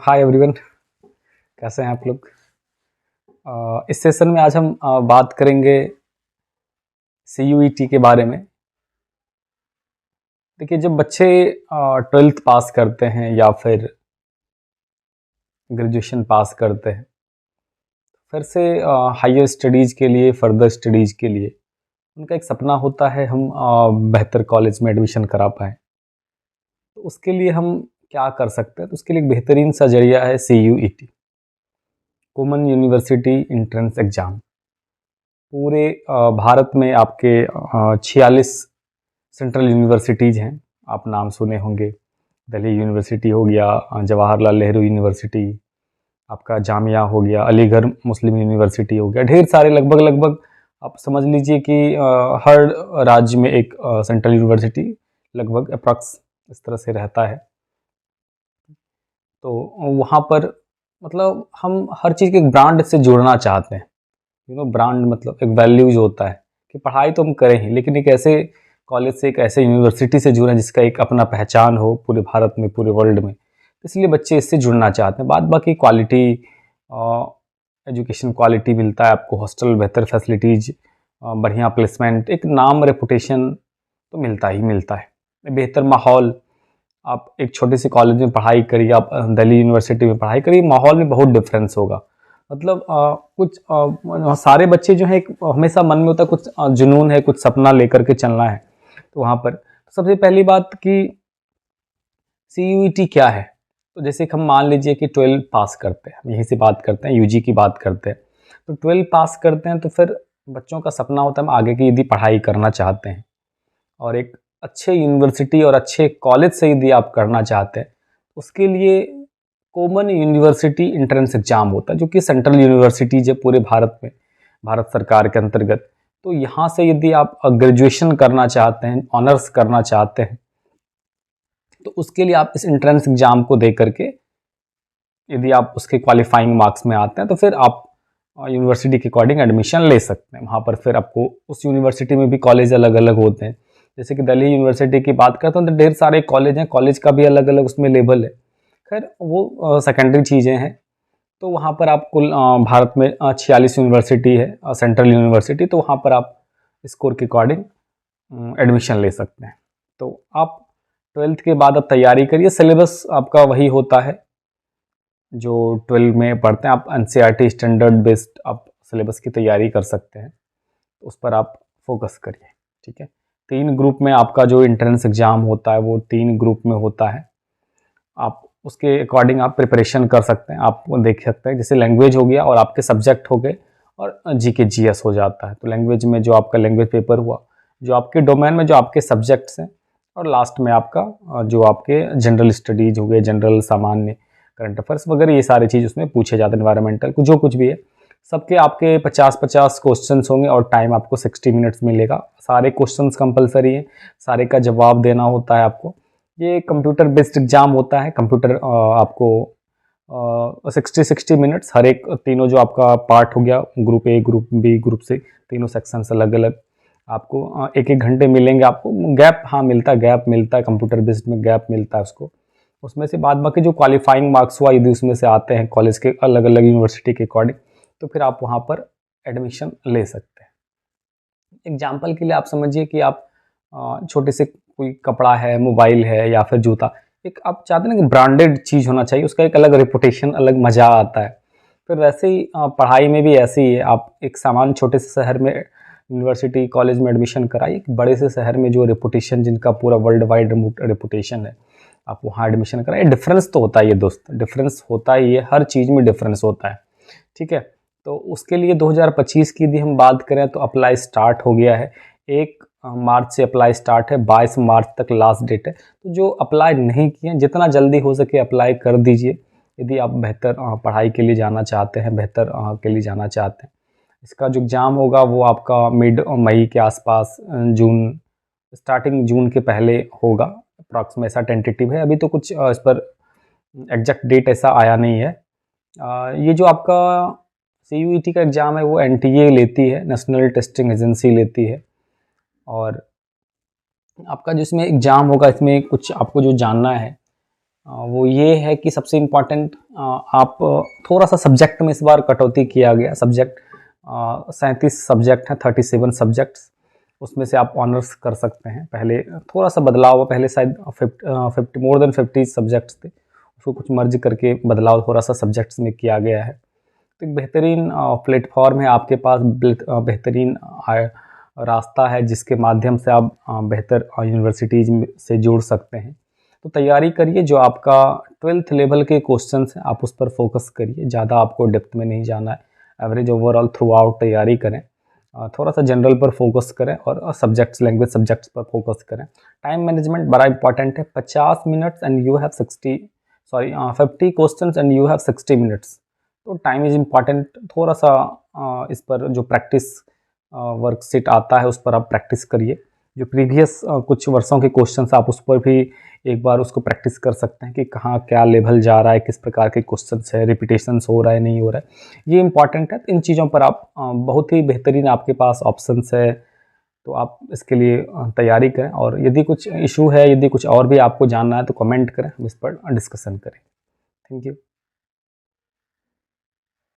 Hi everyone, कैसे हैं आप लोग। इस सेशन में आज हम बात करेंगे CUET के बारे में। देखिए, जब बच्चे 12th पास करते हैं या फिर ग्रेजुएशन पास करते हैं, फिर से हायर स्टडीज़ के लिए, फर्दर स्टडीज़ के लिए उनका एक सपना होता है हम बेहतर कॉलेज में एडमिशन करा पाएँ। तो उसके लिए हम क्या कर सकते हैं? तो उसके लिए एक बेहतरीन सा ज़रिया है CUET, common university entrance exam. पूरे भारत में आपके 46 सेंट्रल यूनिवर्सिटीज़ हैं। आप नाम सुने होंगे, दिल्ली यूनिवर्सिटी हो गया, जवाहरलाल नेहरू यूनिवर्सिटी, आपका जामिया हो गया, अलीगढ़ मुस्लिम यूनिवर्सिटी हो गया, ढेर सारे लगभग लगभग आप समझ लीजिए कि हर राज्य में एक सेंट्रल यूनिवर्सिटी लगभग अप्रॉक्स इस तरह से रहता है। तो वहाँ पर मतलब हम हर चीज़ के एक ब्रांड से जुड़ना चाहते हैं। ब्रांड मतलब एक वैल्यूज होता है कि पढ़ाई तो हम करें ही, लेकिन एक ऐसे कॉलेज से, एक ऐसे यूनिवर्सिटी से जुड़ें जिसका एक अपना पहचान हो पूरे भारत में, पूरे वर्ल्ड में। इसलिए बच्चे इससे जुड़ना चाहते हैं। बाद बाकी क्वालिटी, एजुकेशन क्वालिटी मिलता है आपको, हॉस्टल, बेहतर फैसिलिटीज़, बढ़िया प्लेसमेंट, एक नाम, रेपुटेशन तो मिलता ही मिलता है। बेहतर माहौल, आप एक छोटे से कॉलेज में पढ़ाई करिए, आप दिल्ली यूनिवर्सिटी में पढ़ाई करिए, माहौल में बहुत डिफरेंस होगा। मतलब सारे बच्चे जो हैं, हमेशा मन में होता है कुछ जुनून है, कुछ सपना लेकर के चलना है। तो वहाँ पर सबसे पहली बात कि CUET क्या है। तो जैसे कि हम मान लीजिए कि 12 पास करते हैं, हम यहीं से बात करते हैं, UG की बात करते हैं। तो 12 पास करते हैं तो फिर बच्चों का सपना होता है हम आगे की यदि पढ़ाई करना चाहते हैं और एक अच्छे यूनिवर्सिटी और अच्छे कॉलेज से यदि आप करना चाहते हैं, उसके लिए कॉमन यूनिवर्सिटी एंट्रेंस एग्जाम होता है, जो कि सेंट्रल यूनिवर्सिटीज है पूरे भारत में, भारत सरकार के अंतर्गत। तो यहाँ से यदि आप ग्रेजुएशन करना चाहते हैं, ऑनर्स करना चाहते हैं, तो उसके लिए आप इस एंट्रेंस एग्जाम को दे करके यदि आप उसके क्वालिफाइंग मार्क्स में आते हैं तो फिर आप यूनिवर्सिटी के अकॉर्डिंग एडमिशन ले सकते हैं। वहाँ पर फिर आपको उस यूनिवर्सिटी में भी कॉलेज अलग अलग होते हैं। जैसे कि दिल्ली यूनिवर्सिटी की बात करते हैं तो ढेर सारे कॉलेज हैं, कॉलेज का भी अलग अलग उसमें लेवल है। खैर वो सेकेंडरी चीज़ें हैं। तो वहाँ पर आप कुल भारत में 46 यूनिवर्सिटी है, सेंट्रल यूनिवर्सिटी, तो वहाँ पर आप स्कोर के अकॉर्डिंग एडमिशन ले सकते हैं। तो आप 12th के बाद आप तैयारी करिए, सिलेबस आपका वही होता है जो 12 में पढ़ते हैं। आप NCERT स्टैंडर्ड बेस्ड आप सिलेबस की तैयारी कर सकते हैं, तो उस पर आप फोकस करिए। ठीक है, 3 ग्रुप में आपका जो एंट्रेंस एग्ज़ाम होता है वो 3 ग्रुप में होता है। आप उसके अकॉर्डिंग आप प्रिपरेशन कर सकते हैं। आप देख सकते हैं जैसे लैंग्वेज हो गया और आपके सब्जेक्ट हो गए और GK GS हो जाता है। तो लैंग्वेज में जो आपका लैंग्वेज पेपर हुआ, जो आपके डोमेन में जो आपके सब्जेक्ट्स हैं, और लास्ट में आपका जो आपके जनरल स्टडीज हो गए, जनरल सामान्य, करंट अफेयर्स वगैरह, ये सारे चीज़ उसमें पूछे जाते हैं, इन्वायरमेंटल जो कुछ भी है। सबके आपके 50-50 क्वेश्चंस होंगे और टाइम आपको 60 मिनट्स मिलेगा। सारे क्वेश्चंस कंपलसरी हैं, सारे का जवाब देना होता है आपको। ये कंप्यूटर बेस्ड एग्जाम होता है। कंप्यूटर आपको 60 मिनट्स हर एक, तीनों जो आपका पार्ट हो गया, group A, group B, group C, तीनों सेक्शंस अलग अलग आपको एक एक घंटे मिलेंगे। आपको गैप, हाँ मिलता है, गैप मिलता है, कंप्यूटर बेस्ड में गैप मिलता है उसको। उसमें से बाद बाकी जो क्वालिफाइंग मार्क्स हुआ यदि उसमें से आते हैं कॉलेज के अलग अलग यूनिवर्सिटी के अकॉर्डिंग, तो फिर आप वहाँ पर एडमिशन ले सकते हैं। एग्जाम्पल के लिए आप समझिए कि आप छोटे से कोई कपड़ा है, मोबाइल है या फिर जूता, एक आप चाहते हैं ना कि ब्रांडेड चीज़ होना चाहिए, उसका एक अलग रेपुटेशन, अलग मज़ा आता है। फिर वैसे ही पढ़ाई में भी ऐसे ही है। आप एक सामान्य छोटे से शहर में यूनिवर्सिटी कॉलेज में एडमिशन कराइए, एक बड़े से शहर में जो रेपुटेशन, जिनका पूरा वर्ल्ड वाइड रेपुटेशन है, आप वहाँ एडमिशन कराइए। डिफरेंस तो होता ही है दोस्त, डिफरेंस होता ही है, हर चीज़ में डिफरेंस होता है। ठीक है, तो उसके लिए 2025 की यदि हम बात करें तो अप्लाई स्टार्ट हो गया है। 1 मार्च से अप्लाई स्टार्ट है, 22 मार्च तक लास्ट डेट है। तो जो अप्लाई नहीं किए, जितना जल्दी हो सके अप्लाई कर दीजिए यदि आप बेहतर पढ़ाई के लिए जाना चाहते हैं, बेहतर के लिए जाना चाहते हैं। इसका जो एग्ज़ाम होगा वो आपका मिड मई के आसपास, जून, स्टार्टिंग जून के पहले होगा अप्रॉक्सीमेट, ऐसा टेंटेटिव है। अभी तो कुछ इस पर एग्जैक्ट डेट ऐसा आया नहीं है। ये जो आपका CUET का एग्ज़ाम है वो NTA लेती है, नेशनल टेस्टिंग एजेंसी लेती है। और आपका जिसमें एग्ज़ाम होगा, इसमें कुछ आपको जो जानना है, वो ये है कि सबसे इम्पॉर्टेंट आप थोड़ा सा सब्जेक्ट में इस बार कटौती किया गया। सब्जेक्ट 37 सब्जेक्ट हैं, 37 सब्जेक्ट्स, उसमें से आप ऑनर्स कर सकते हैं। पहले थोड़ा सा बदलाव हुआ, पहले शायद 50 मोर देन 50 सब्जेक्ट्स थे, उसको कुछ मर्ज करके बदलाव थोड़ा सा सब्जेक्ट्स में किया गया है। तो एक बेहतरीन प्लेटफॉर्म है आपके पास, बेहतरीन रास्ता है जिसके माध्यम से आप बेहतर यूनिवर्सिटीज़ से जुड़ सकते हैं। तो तैयारी करिए, जो आपका 12th लेवल के क्वेश्चंस हैं आप उस पर फोकस करिए, ज़्यादा आपको डेप्थ में नहीं जाना है। एवरेज ओवरऑल थ्रू आउट तैयारी करें, थोड़ा सा जनरल पर फोकस करें और सब्जेक्ट्स, लैंग्वेज सब्जेक्ट्स पर फोकस करें। टाइम मैनेजमेंट बड़ा इंपॉर्टेंट है। 50 minutes and you have 50 questions and you have 60 minutes. तो टाइम इज़ इम्पॉर्टेंट। थोड़ा सा इस पर जो प्रैक्टिस वर्कशीट आता है उस पर आप प्रैक्टिस करिए। जो प्रीवियस कुछ वर्षों के क्वेश्चंस आप उस पर भी एक बार उसको प्रैक्टिस कर सकते हैं कि कहाँ क्या लेवल जा रहा है, किस प्रकार के क्वेश्चंस है, रिपीटेशंस हो रहा है नहीं हो रहा है, ये इंपॉर्टेंट है। तो इन चीज़ों पर आप बहुत ही बेहतरीन आपके पास ऑप्शंस है, तो आप इसके लिए तैयारी करें। और यदि कुछ इशू है, यदि कुछ और भी आपको जानना है तो कमेंट करें, हम इस पर डिस्कशन करें। Thank you.